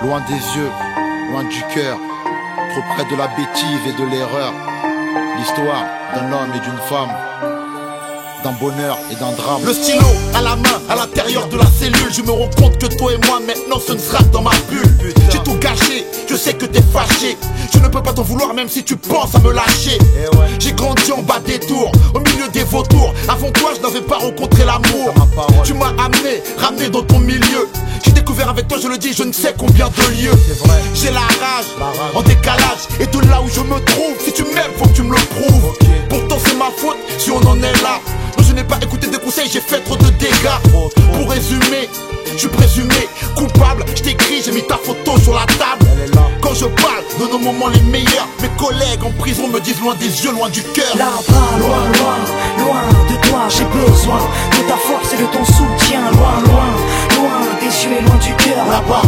loin des yeux, loin du cœur, trop près de la bêtise et de l'erreur. L'histoire d'un homme et d'une femme, d'un bonheur et d'un drame. Le stylo à la main, à l'intérieur de la cellule. Je me rends compte que toi et moi maintenant ce ne sera que dans ma bulle. J'ai tout gâché, je sais que t'es fâché. Je ne peux pas t'en vouloir même si tu penses à me lâcher. J'ai grandi en bas des tours, au milieu des vautours. Avant toi je n'avais pas rencontré l'amour. Tu m'as amené, ramené dans ton milieu. J'ai découvert avec toi, je le dis, je ne sais combien de lieux. J'ai la rage, en décalage. Et de là où je me trouve, si tu m'aimes faut que tu me le prouves. Pourtant c'est ma faute si on en est là. Non, je n'ai pas écouté des conseils, j'ai fait trop de dégâts. Pour résumer, je suis présumé coupable. Je t'écris, j'ai mis ta photo sur la table. Quand je parle de nos moments les meilleurs, mes collègues en prison me disent loin des yeux, loin du cœur. Là-bas, loin, loin, loin de toi, j'ai besoin de ta force et de ton soutien. Loin, loin, loin des yeux et loin du cœur. Là-bas,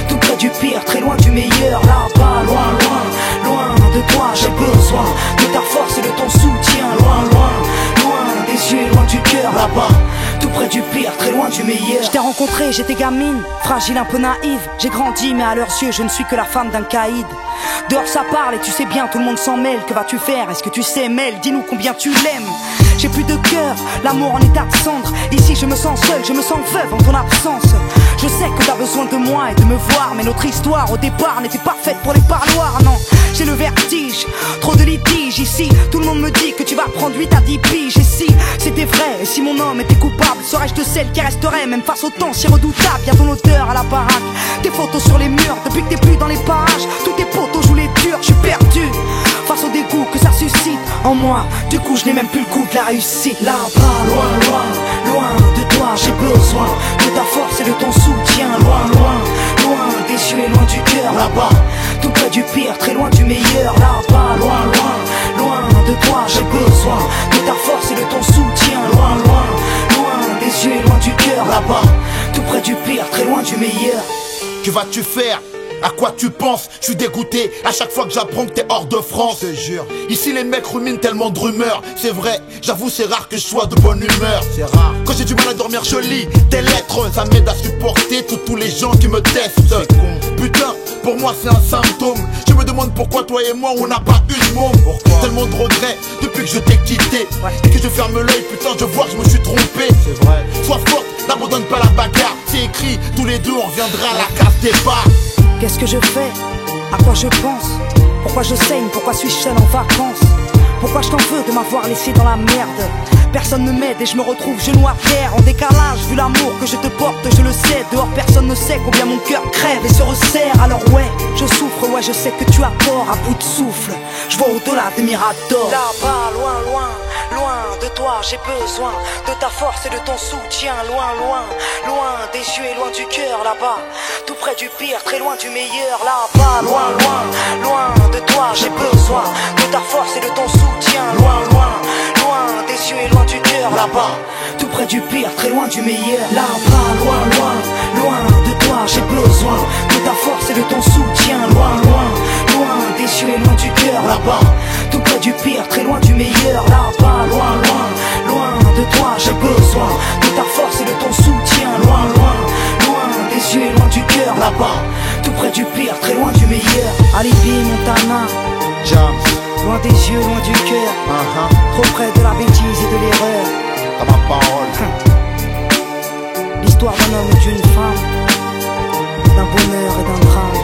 tout près du pire, très loin du meilleur. Là-bas, loin, loin, loin de toi, j'ai besoin de ta force et de ton soutien. Loin, loin, loin des yeux et loin du cœur. Là-bas, tout près du pire, très loin du meilleur. Je t'ai rencontré, j'étais gamine, fragile, un peu naïve. J'ai grandi, mais à leurs yeux, je ne suis que la femme d'un caïd. Dehors ça parle et tu sais bien, tout le monde s'en mêle. Que vas-tu faire? Est-ce que tu sais, Mel? Dis-nous combien tu l'aimes. J'ai plus de cœur, l'amour en état de cendre. Ici je me sens seul, je me sens veuve en ton absence. Je sais que t'as besoin de moi et de me voir, mais notre histoire au départ n'était pas faite pour les parloirs, non. J'ai le vertige, trop de litiges ici. Tout le monde me dit que tu vas prendre 8 à 10 piges. Et si c'était vrai, et si mon homme était coupable, serais-je de celle qui resterait même face au temps si redoutable? Y'a ton odeur à la baraque, tes photos sur les murs. Depuis que t'es plus dans les parages, tous tes potos jouent les durs. Je suis perdu face au dégoût que ça suscite en moi. Du coup je n'ai même plus le goût de la réussite. Là-bas, loin, loin, loin de toi, j'ai besoin de ta force et de ton soutien. Loin, loin, loin des yeux et loin du cœur. Là-bas, tout près du pire, très loin du meilleur. Là-bas, loin, loin, loin de toi, j'ai besoin de ta force et de ton soutien. Loin, loin, loin des yeux et loin du cœur. Là-bas, tout près du pire, très loin du meilleur. Que vas-tu faire? À quoi tu penses? Je suis dégoûté à chaque fois que j'apprends que t'es hors de France. Je te jure. Ici les mecs ruminent tellement de rumeurs. C'est vrai, j'avoue c'est rare que je sois de bonne humeur. C'est rare. Quand j'ai du mal à dormir je lis tes lettres. Ça m'aide à supporter tous les gens qui me testent. Putain, pour moi c'est un symptôme. Je me demande pourquoi toi et moi on n'a pas eu de môme. Tellement de regrets depuis que je t'ai quitté. Et que je ferme l'œil, putain je vois que je me suis trompé. C'est vrai. Sois forte, n'abandonne pas la bagarre. C'est écrit, tous les deux on reviendra à la case départ. Qu'est-ce que je fais? À quoi je pense? Pourquoi je saigne? Pourquoi suis-je seul en vacances? Pourquoi je t'en veux de m'avoir laissé dans la merde? Personne ne m'aide et je me retrouve genou à terre. En décalage, vu l'amour que je te porte, je le sais. Dehors personne ne sait combien mon cœur crève et se resserre. Alors ouais, je souffre, ouais je sais que tu as tort. À bout de souffle, je vois au-delà des miradors. Là-bas, loin, loin, loin de toi, j'ai besoin de ta force et de ton soutien. Loin, loin, loin des yeux et loin du cœur. Là-bas, tout près du pire, très loin du meilleur. Là-bas, loin, loin, loin de toi, j'ai besoin de ta force et de ton soutien. Loin, loin, loin des yeux et loin du cœur. Là-bas, tout près du pire, très loin du meilleur. Là-bas, loin, loin, loin de toi, j'ai besoin de ta force et de ton soutien. Loin, loin, loin des yeux et loin du cœur. Là-bas, tout près du pire, très loin du meilleur. Là-bas, loin, loin, loin de toi, j'ai besoin de ta force et de ton soutien. Loin, loin, loin des yeux et loin du cœur. Là-bas, tout près du pire, très loin du meilleur. Alibi, Montana, Jams, loin des yeux, loin du cœur. Trop près de la bêtise et de l'erreur. t'as ma parole. L'histoire d'un homme et d'une femme, d'un bonheur et d'un drame.